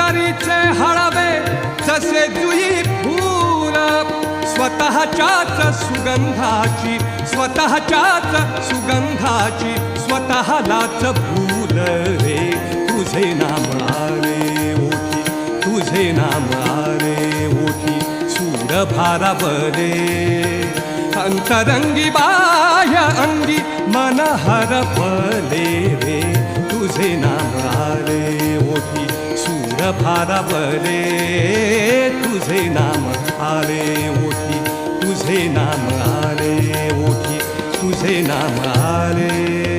अंगारीचे हळवे जसे जुई फूल, स्वतःच्याच सुगंधाची स्वतःलाच भूल रे. तुझे नाम आले ओठी, तुझे नाम आले ओठी, सूर भारावले. अंतरंगी बाह्य अंगी मन हरपले रे. तुझे नाम आले ओठी, सूर भारावले. तुझे नाम आले ओठी, तुझे नाम आले ओठी, तुझे नाम आले.